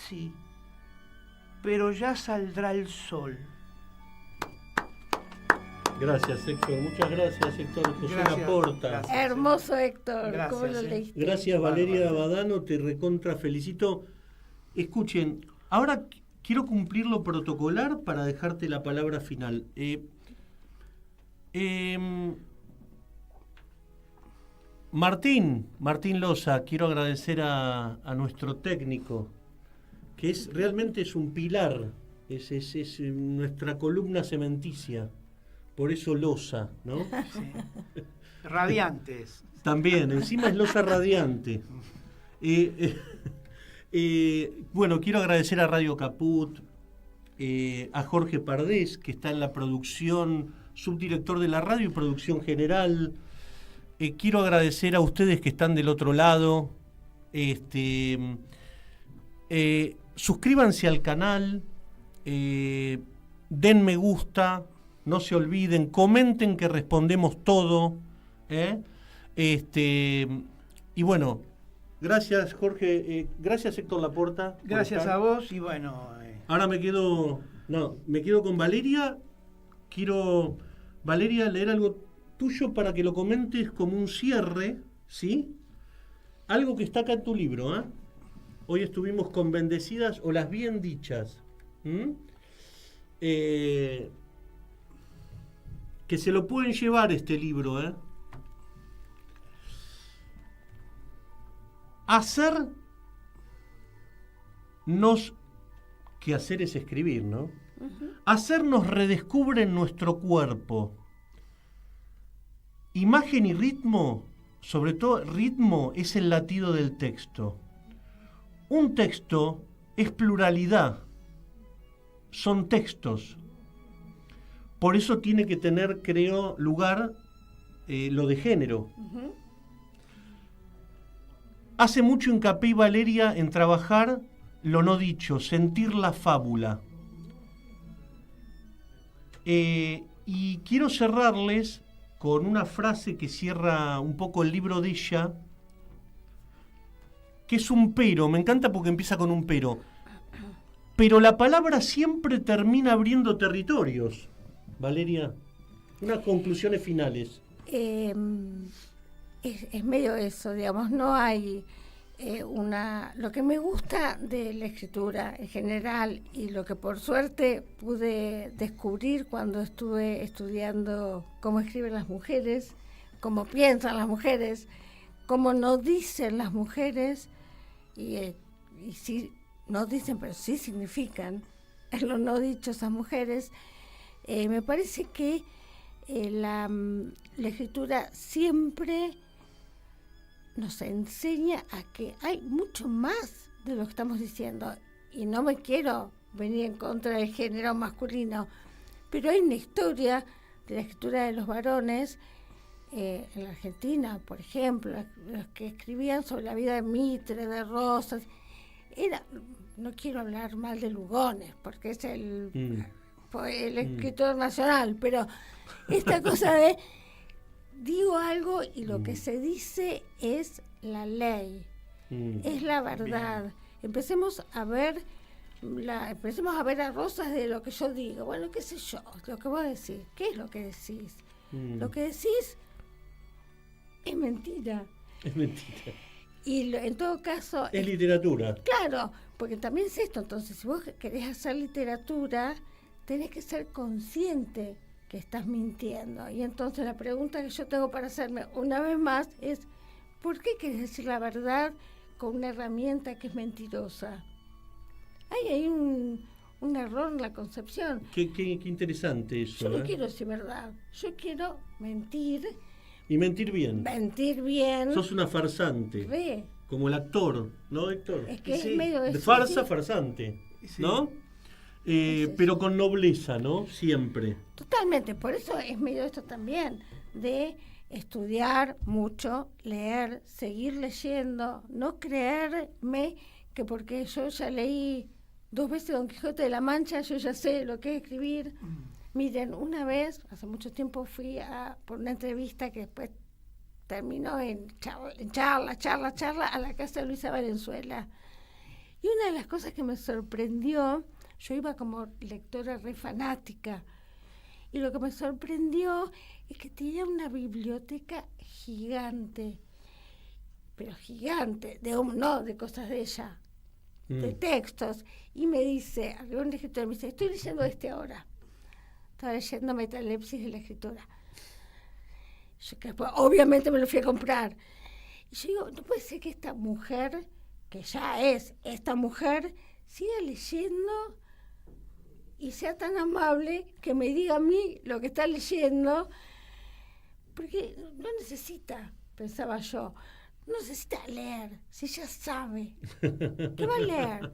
S11: sí, pero ya saldrá el sol.
S10: Gracias, Héctor. Muchas gracias, Héctor. José Laporta.
S12: Gracias. Hermoso, Héctor.
S10: Gracias,
S12: ¿Cómo lo leíste?
S10: Gracias, Valeria Badano. Te recontra felicito. Escuchen, ahora quiero cumplir lo protocolar para dejarte la palabra final. Martín Loza, quiero agradecer a nuestro técnico, que realmente es un pilar, es nuestra columna cementicia. por eso losa, ¿no?
S11: Sí. Radiantes.
S10: También, encima es losa radiante. Bueno, quiero agradecer a Radio Caput, a Jorge Pardés, que está en la producción, subdirector de la radio y producción general. Quiero agradecer a ustedes que están del otro lado. Suscríbanse al canal, den me gusta, no se olviden, comenten que respondemos todo. Y bueno, gracias Jorge, gracias Héctor Laporta.
S11: Gracias a vos y bueno.
S10: Ahora me quedo con Valeria. Quiero, Valeria, leer algo tuyo para que lo comentes como un cierre, ¿sí? Algo que está acá en tu libro, ¿eh? Hoy estuvimos con Bendecidas o las bien dichas. Que se lo pueden llevar este libro, ¿eh? Que hacer es escribir, ¿no? Hacer nos redescubre en nuestro cuerpo. Imagen y ritmo, sobre todo ritmo, es el latido del texto. Un texto es pluralidad, son textos. Por eso tiene que tener, creo, lugar lo de género. Hace mucho hincapié Valeria en trabajar lo no dicho, sentir la fábula. Y quiero cerrarles con una frase que cierra un poco el libro de ella, que es un pero, me encanta porque empieza con un pero. Pero la palabra siempre termina abriendo territorios. Valeria, unas conclusiones finales.
S12: Es medio eso, digamos, no hay lo que me gusta de la escritura en general y lo que por suerte pude descubrir cuando estuve estudiando cómo escriben las mujeres, cómo piensan las mujeres, cómo no dicen las mujeres y sí, no dicen pero sí significan lo no dicho esas mujeres. Me parece que la escritura siempre nos enseña a que hay mucho más de lo que estamos diciendo. Y no me quiero venir en contra del género masculino, pero hay una historia de la escritura de los varones en la Argentina, por ejemplo, los que escribían sobre la vida de Mitre, de Rosas. No quiero hablar mal de Lugones, porque es el escritor nacional, pero esta cosa de digo algo y lo que se dice es la ley, es la verdad. Bien. Empecemos a ver a Rosas de lo que yo digo. Bueno, qué sé yo, lo que vos decís. ¿Qué es lo que decís? Lo que decís es mentira.
S10: Es mentira.
S12: Y en todo caso...
S10: Es literatura.
S12: Claro, porque también es esto. Entonces, si vos querés hacer literatura, tenés que ser consciente que estás mintiendo. Y entonces la pregunta que yo tengo para hacerme una vez más es, ¿por qué querés decir la verdad con una herramienta que es mentirosa? Hay un error en la concepción.
S10: Qué interesante eso.
S12: Yo no quiero decir verdad, yo quiero mentir.
S10: Y mentir bien.
S12: Mentir bien.
S10: Sos una farsante.
S12: Ve.
S10: Como el actor, ¿no, Héctor?
S12: Es que es medio
S10: de farsa, farsante, ¿no? Pero con nobleza, ¿no? Siempre.
S12: Totalmente, por eso es medio esto también, de estudiar mucho, leer, seguir leyendo, no creerme que porque yo ya leí 2 veces Don Quijote de la Mancha, yo ya sé lo que es escribir. Miren, una vez, hace mucho tiempo, fui por una entrevista que después terminó en charla a la casa de Luisa Valenzuela. Y una de las cosas que me sorprendió, yo iba como lectora re fanática, y lo que me sorprendió es que tenía una biblioteca gigante, pero gigante, no de cosas de ella, de textos. Y me dice, un escritor me dice, estoy leyendo ahora. Estaba leyendo Metalepsis de la escritura. Yo que después, obviamente me lo fui a comprar. Y yo digo, no puede ser que esta mujer, que ya es esta mujer, siga leyendo y sea tan amable que me diga a mí lo que está leyendo, porque no necesita, pensaba yo, no necesita leer, si ya sabe, ¿qué va a leer?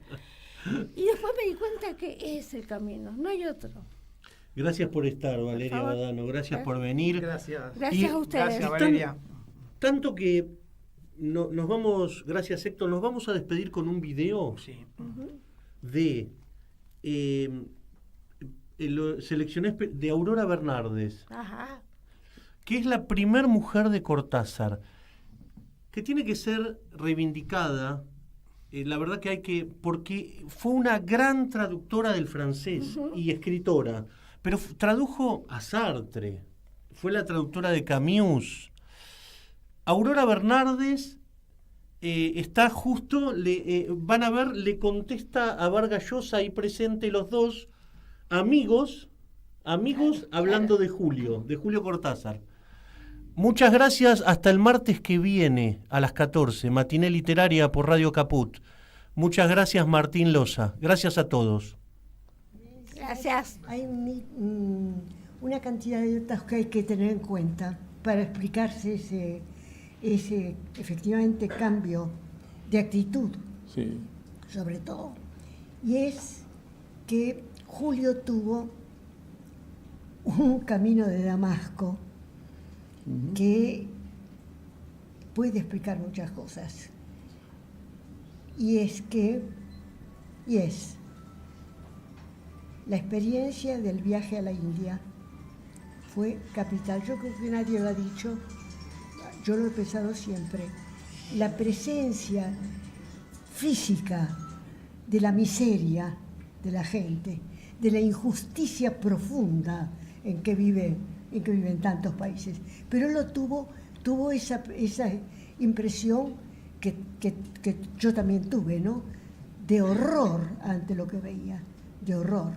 S12: Y después me di cuenta que es el camino, no hay otro.
S10: Gracias por estar, Valeria Badano, gracias por venir.
S11: Gracias.
S12: Gracias a ustedes.
S11: Gracias, Valeria.
S10: Tanto que nos vamos, gracias Héctor, nos vamos a despedir con un video de seleccioné de Aurora Bernardes, que es la primer mujer de Cortázar, que tiene que ser reivindicada. La verdad que hay que, porque fue una gran traductora del francés y escritora, pero tradujo a Sartre, fue la traductora de Camus. Aurora Bernardes está justo, van a ver, le contesta a Vargas Llosa ahí presente los dos, amigos hablando de Julio Cortázar. Muchas gracias, hasta el martes que viene a las 14, Matiné Literaria por Radio Caput. Muchas gracias, Martín Loza. Gracias a todos.
S12: Gracias.
S15: Hay una cantidad de datos que hay que tener en cuenta para explicarse ese efectivamente cambio de actitud, sobre todo. Y es que Julio tuvo un camino de Damasco que puede explicar muchas cosas. Y es la experiencia del viaje a la India fue capital. Yo creo que nadie lo ha dicho, yo lo he pensado siempre. La presencia física de la miseria de la gente, de la injusticia profunda en que viven tantos países. Pero él tuvo esa impresión que yo también tuve, ¿no? De horror ante lo que veía, de horror.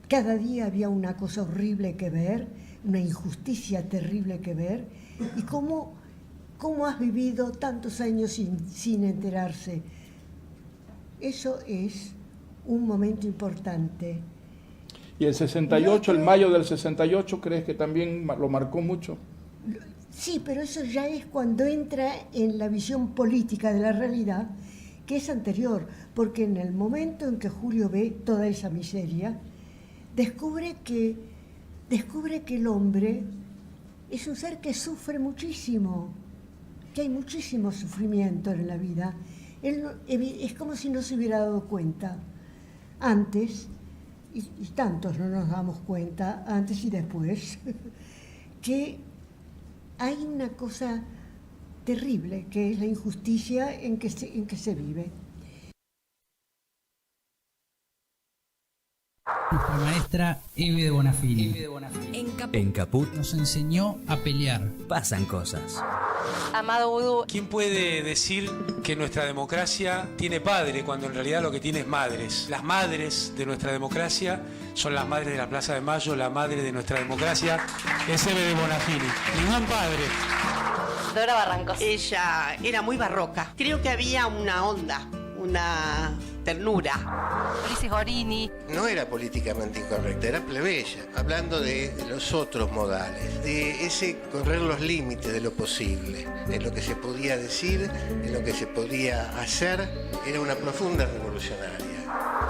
S15: Cada día había una cosa horrible que ver, una injusticia terrible que ver, y cómo has vivido tantos años sin enterarse. Eso es un momento importante.
S16: ¿Y el 68, el mayo del 68, crees que también lo marcó mucho?
S15: Sí, pero eso ya es cuando entra en la visión política de la realidad, que es anterior, porque en el momento en que Julio ve toda esa miseria, descubre que el hombre es un ser que sufre muchísimo, que hay muchísimo sufrimiento en la vida. Es como si no se hubiera dado cuenta antes, y tantos no nos damos cuenta, antes y después, que hay una cosa terrible, que es la injusticia en que se vive.
S17: Nuestra maestra Eve de Bonafini.
S14: En Caput
S17: nos enseñó a pelear.
S14: Pasan cosas.
S3: Amado Vudú.
S18: ¿Quién puede decir que nuestra democracia tiene padre cuando en realidad lo que tiene es madres? Las madres de nuestra democracia son las madres de la Plaza de Mayo, la madre de nuestra democracia es Eve de Bonafini. Ningún padre.
S3: Dora Barrancos.
S19: Ella era muy barroca. Creo que había una onda, una ternura.
S3: Ulises Gorini.
S20: No era políticamente incorrecta, era plebeya, hablando de los otros modales, de ese correr los límites de lo posible, de lo que se podía decir, de lo que se podía hacer. Era una profunda revolucionaria.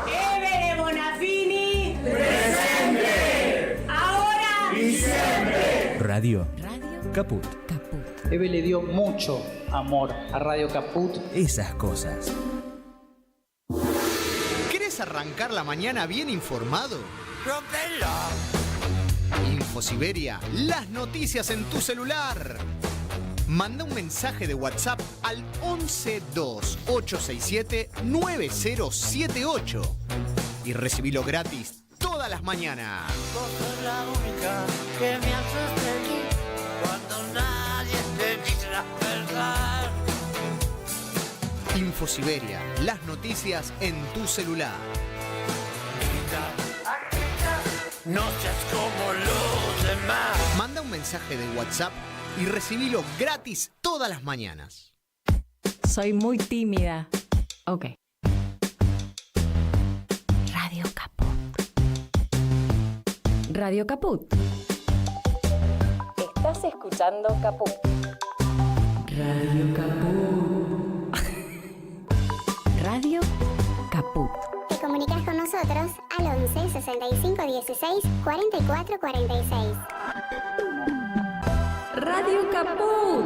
S8: Eve de Bonafini. Presente. Ahora y siempre.
S14: Radio Caput.
S17: Eve le dio mucho amor a Radio Caput.
S14: Esas cosas.
S7: ¿Querés arrancar la mañana bien informado? Infosiberia, las noticias en tu celular. Manda un mensaje de WhatsApp al 1128679078 y recibilo gratis todas las mañanas.
S8: Vos sos la única que me hace feliz cuando nadie te dice la verdad.
S7: Infosiberia, las noticias en tu celular.
S8: No seas como los demás.
S7: Manda un mensaje de WhatsApp y recibilo gratis todas las mañanas.
S3: Soy muy tímida. Ok.
S21: Radio Caput.
S3: Estás escuchando Caput.
S21: Radio Caput. Radio Caput.
S4: Te comunicas con nosotros al 11 65 16 44 46.
S21: Radio Caput.